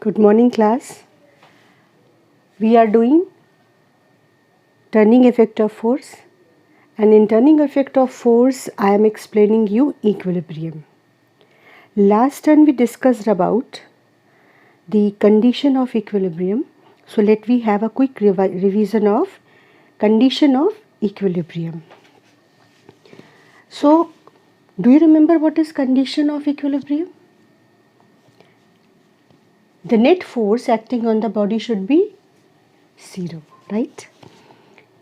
Good morning, class. We are doing turning effect of force, and in turning effect of force I am explaining you equilibrium. Last time we discussed about the condition of equilibrium, so let me have a quick revision of condition of equilibrium. So do you remember what is condition of equilibrium? The net force acting on the body should be 0, right?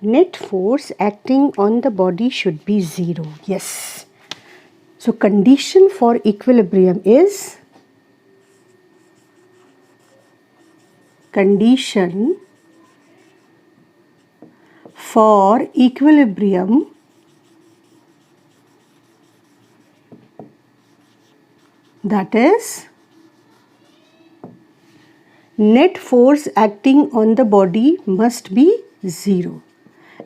Net force acting on the body should be 0. Yes. So condition for equilibrium is condition for equilibrium that is net force acting on the body must be 0.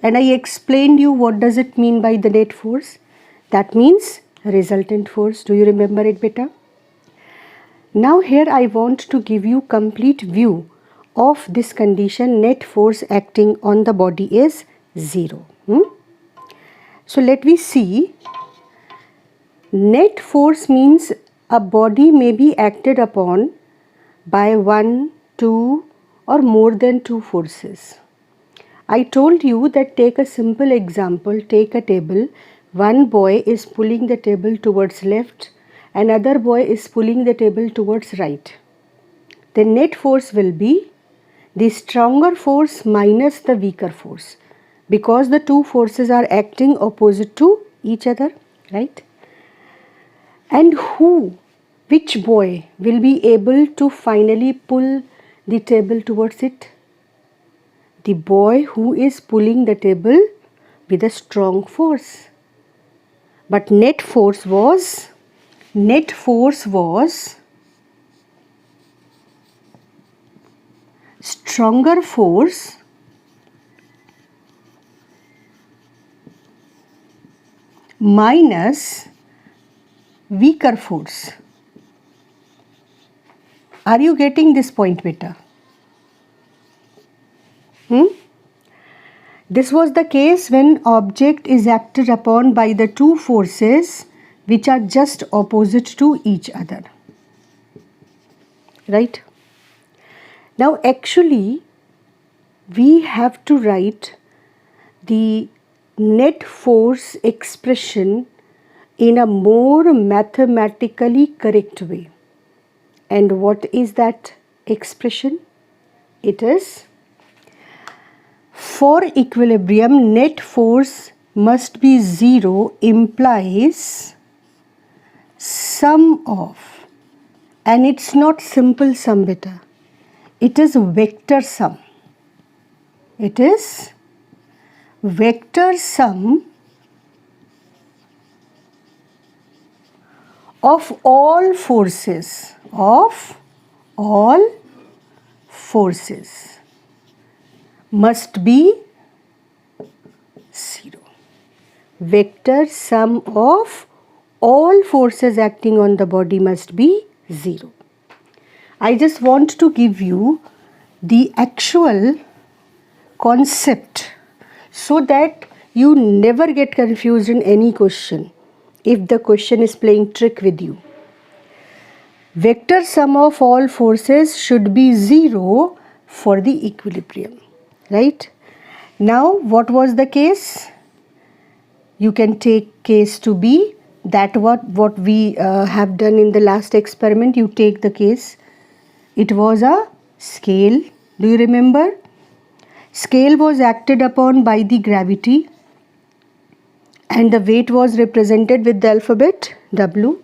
And I explained you what does it mean by the net force. That means resultant force. Do you remember it, beta? Now here I want to give you complete view of this condition. Net force acting on the body is 0. So let me see. Net force means a body may be acted upon by 1, 2 or more than 2 forces. I told you that take a simple example, take a table. One boy is pulling the table towards left, another boy is pulling the table towards right. The net force will be the stronger force minus the weaker force, because the two forces are acting opposite to each other, right? And which boy will be able to finally pull the table towards it? The boy who is pulling the table with a strong force. But net force was stronger force minus weaker force. Are you getting this point, beta? This was the case when object is acted upon by the two forces which are just opposite to each other. Right? Now actually we have to write the net force expression in a more mathematically correct way. And what is that expression? It is, for equilibrium, net force must be 0 implies sum of, and it's not simple sum, beta. It is vector sum. It is vector sum of all forces, must be 0. Vector sum of all forces acting on the body must be 0. I just want to give you the actual concept so that you never get confused in any question if the question is playing trick with you. Vector sum of all forces should be 0 for the equilibrium. Right? Now what was the case? You can take case to be that what we have done in the last experiment. You take the case. It was a scale. Do you remember? Scale was acted upon by the gravity and the weight was represented with the alphabet W,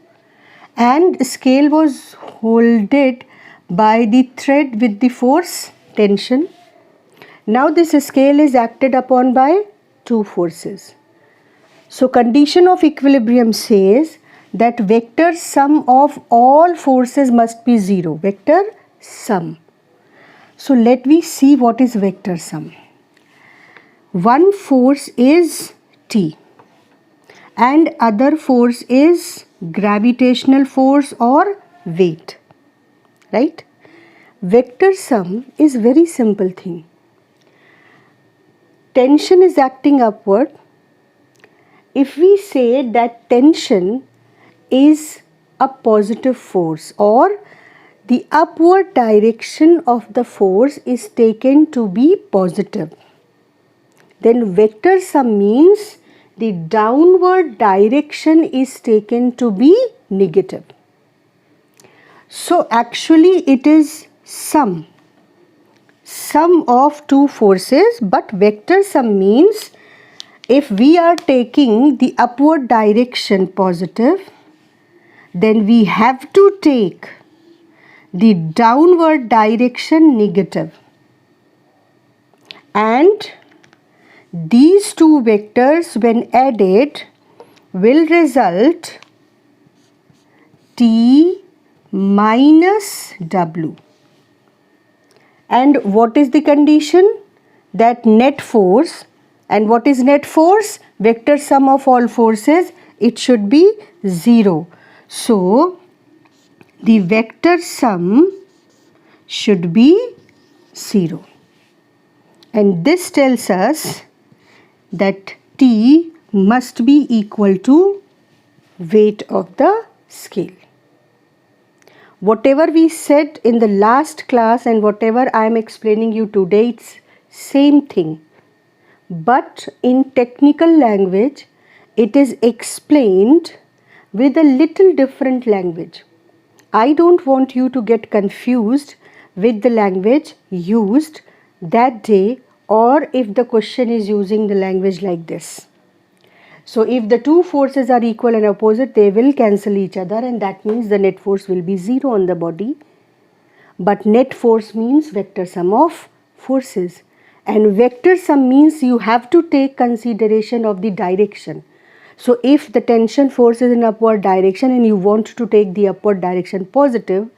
and scale was holded by the thread with the force tension. Now this scale is acted upon by two forces. So condition of equilibrium says that vector sum of all forces must be 0. Vector sum. So let me see what is vector sum. One force is T and other force is gravitational force or weight. Right? Vector sum is very simple thing. Tension is acting upward. If we say that tension is a positive force, or the upward direction of the force is taken to be positive, then vector sum means the downward direction is taken to be negative. So actually it is sum of two forces, but vector sum means if we are taking the upward direction positive, then we have to take the downward direction negative, and these two vectors when added will result T minus W. And what is the condition? That net force, and what is net force? Vector sum of all forces, it should be 0. So the vector sum should be 0. And this tells us that T must be equal to weight of the scale. Whatever we said in the last class and whatever I am explaining you today, it's same thing. But in technical language, it is explained with a little different language. I don't want you to get confused with the language used that day, or if the question is using the language like this. So if the two forces are equal and opposite, they will cancel each other, and that means the net force will be 0 on the body. But net force means vector sum of forces, and vector sum means you have to take consideration of the direction. So if the tension force is in upward direction and you want to take the upward direction positive,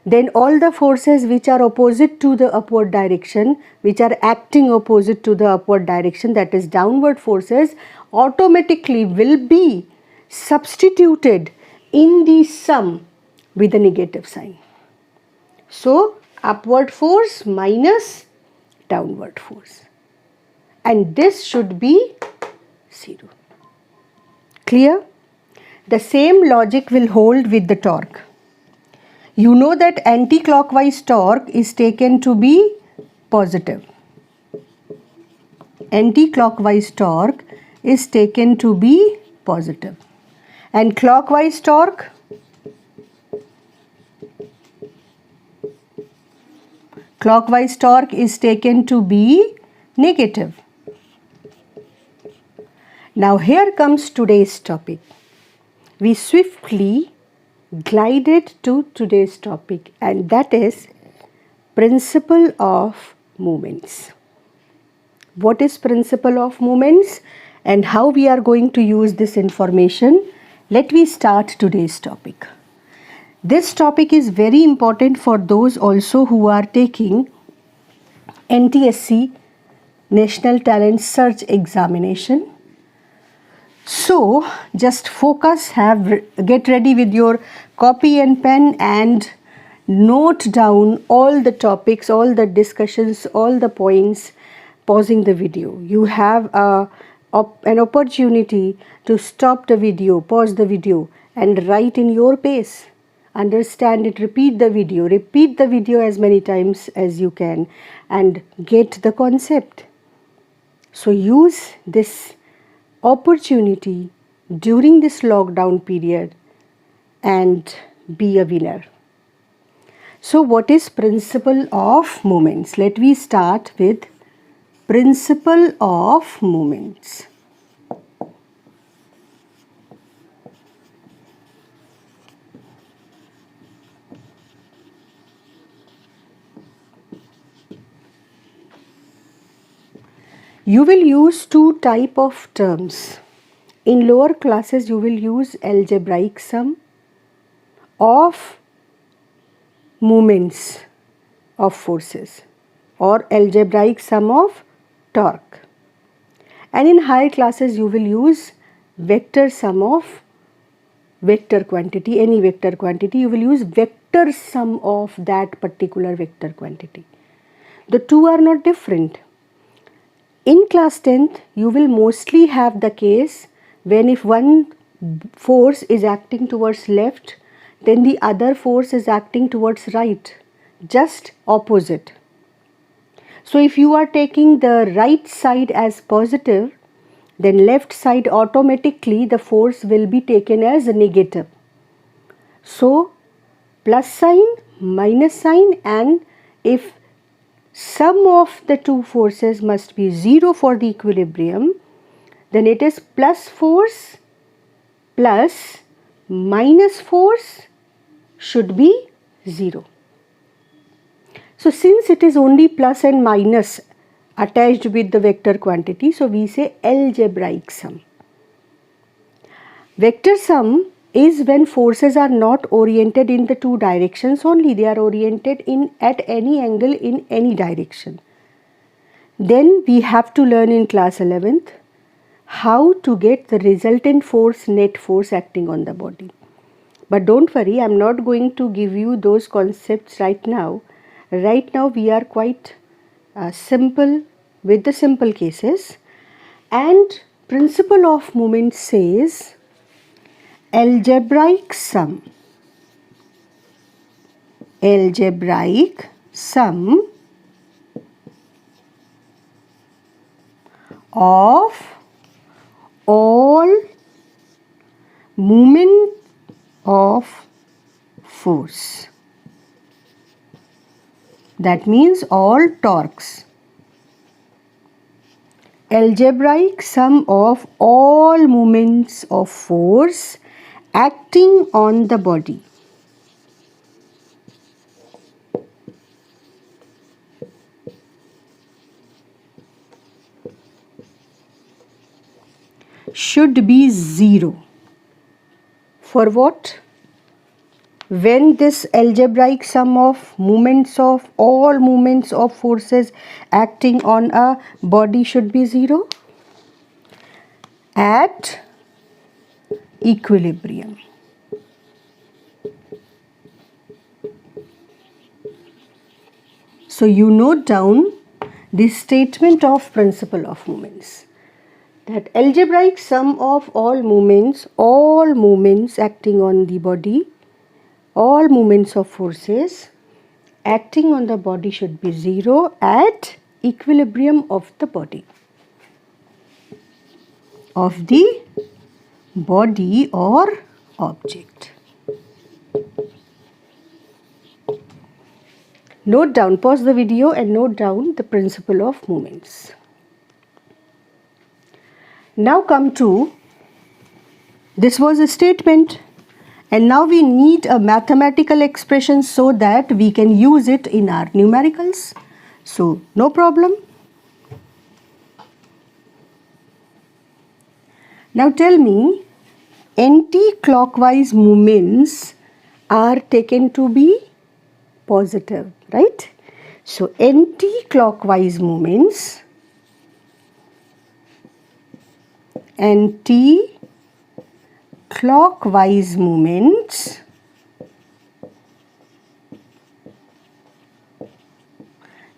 then all the forces which are opposite to the upward direction, which are acting opposite to the upward direction, that is downward forces, automatically will be substituted in the sum with a negative sign. So upward force minus downward force, and this should be 0. Clear? The same logic will hold with the torque. You know that anti-clockwise torque is taken to be positive. Anti-clockwise torque is taken to be positive. And clockwise torque? Clockwise torque is taken to be negative. Now here comes today's topic. We swiftly glided to today's topic, and that is principle of moments. What is principle of moments and how we are going to use this information? Let me start today's topic. This topic is very important for those also who are taking NTSC National Talent Search Examination. So just focus, get ready with your copy and pen and note down all the topics, all the discussions, all the points, pausing the video. You have an opportunity to stop the video, pause the video and write in your pace. Understand it, repeat the video as many times as you can and get the concept. So use this opportunity during this lockdown period and be a winner. So what is principle of moments? Let me start with principle of moments. You will use two type of terms. In lower classes you will use algebraic sum of moments of forces or algebraic sum of torque. And in higher classes you will use vector sum of vector quantity, any vector quantity, you will use vector sum of that particular vector quantity. The two are not different. In class 10th, you will mostly have the case when if one force is acting towards left, then the other force is acting towards right, just opposite. So if you are taking the right side as positive, then left side automatically the force will be taken as negative. So plus sign, minus sign, and if sum of the two forces must be 0 for the equilibrium, then it is plus force plus minus force should be 0. So since it is only plus and minus attached with the vector quantity, so we say algebraic sum. Vector sum is when forces are not oriented in the two directions only, they are oriented at any angle in any direction. Then we have to learn in class 11th how to get the resultant force, net force acting on the body. But don't worry, I am not going to give you those concepts right now. Right now we are quite simple with the simple cases, and principle of moment says algebraic sum of all moment of force, that means all torques. Algebraic sum of all moments of force acting on the body. Should be 0. For what? When this algebraic sum of all moments of forces acting on a body should be 0? At equilibrium. So you note down this statement of principle of moments, that algebraic sum of all moments acting on the body, all moments of forces acting on the body should be 0 at equilibrium of the body or object. Note down, pause the video and note down the principle of moments. Now come to, this was a statement, and now we need a mathematical expression so that we can use it in our numericals. So no problem. Now tell me, anti-clockwise movements are taken to be positive, right? So anti-clockwise movements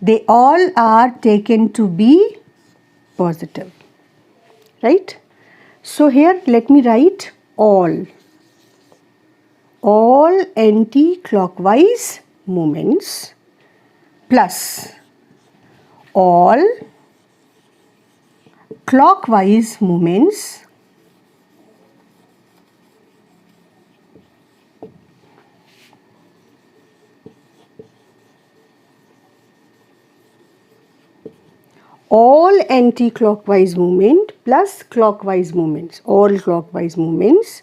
they all are taken to be positive, right? So here let me write all anti-clockwise movements plus all clockwise movements all anti-clockwise movement plus clockwise movements, all clockwise movements,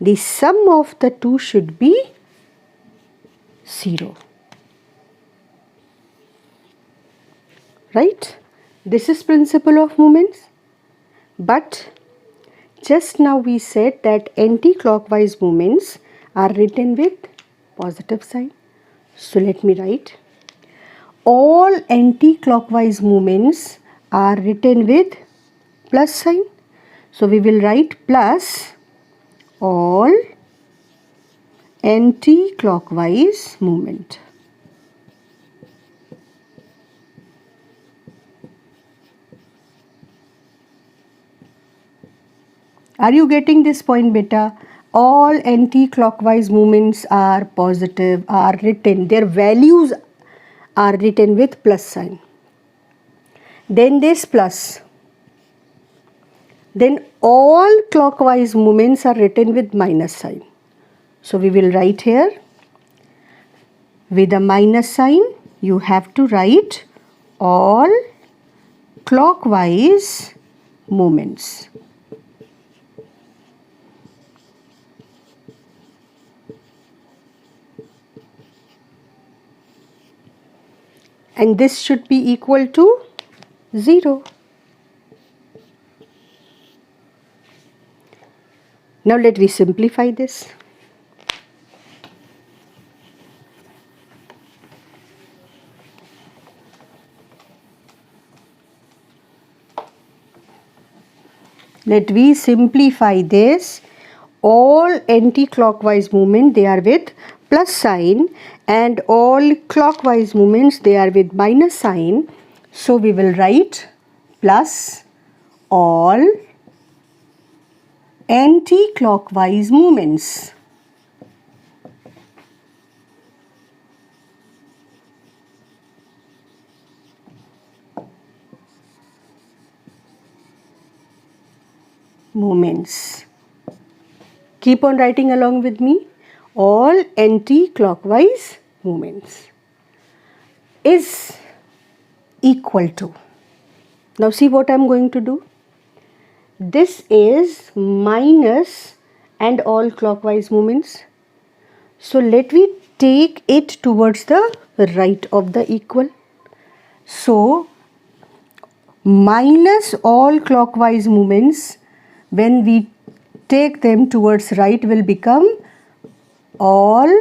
the sum of the two should be 0. Right? This is principle of moments. But just now we said that anti-clockwise movements are written with positive sign. So let me write, all anti-clockwise movements are written with plus sign. So we will write plus all anti-clockwise movement. Are you getting this point, beta? All anti-clockwise movements are positive, are written, their values are written with plus sign. Then this plus. Then all clockwise movements are written with minus sign. So we will write here with a minus sign. You have to write all clockwise movements. And this should be equal to 0. Now let me simplify this. Let me simplify this. All anti-clockwise movement, they are with plus sign, and all clockwise movements, they are with minus sign. So we will write plus all anti-clockwise movements. Keep on writing along with me. All anti-clockwise movements is equal to. Now see what I am going to do. This is minus and all clockwise movements. So let me take it towards the right of the equal. So minus all clockwise movements, when we take them towards right, will become all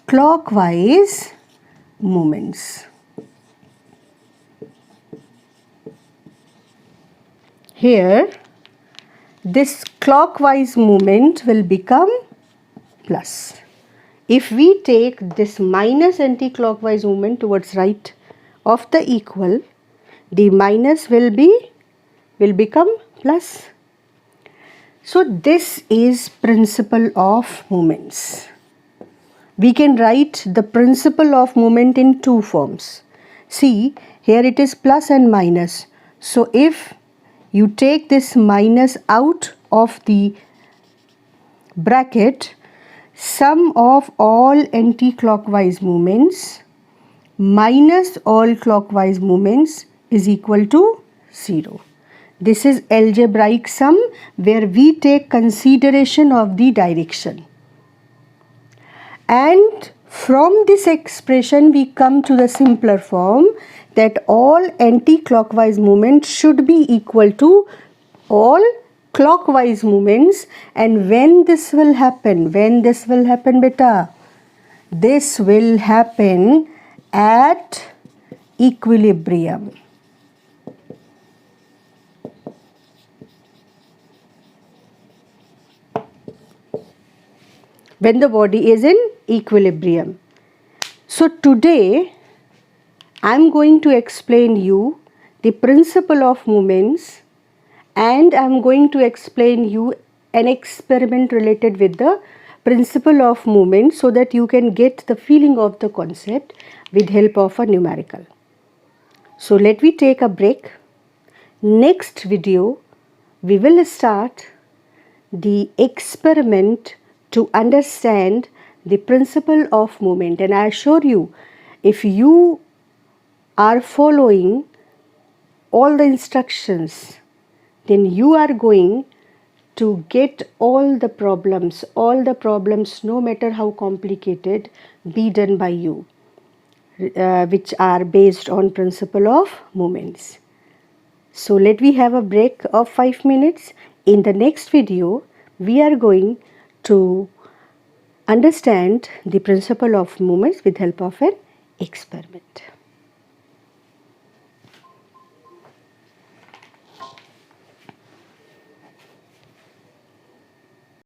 clockwise movements. Here this clockwise movement will become plus. If we take this minus anti-clockwise movement towards right of the equal, the minus will become plus. So this is principle of movements. We can write the principle of movement in two forms. See, here it is plus and minus. So if you take this minus out of the bracket, sum of all anti-clockwise movements minus all clockwise movements is equal to 0. This is algebraic sum where we take consideration of the direction. And from this expression we come to the simpler form that all anti-clockwise movements should be equal to all clockwise movements. And when this will happen? Beta? This will happen at equilibrium. When the body is in equilibrium. So today I am going to explain you the principle of movements, and I am going to explain you an experiment related with the principle of movement so that you can get the feeling of the concept with help of a numerical. So let me take a break. Next video we will start the experiment to understand the principle of movement, and I assure you, if you are following all the instructions, then you are going to get all the problems no matter how complicated, be done by you, which are based on principle of movements. So let me have a break of 5 minutes. In the next video we are going to understand the principle of movements with help of an experiment.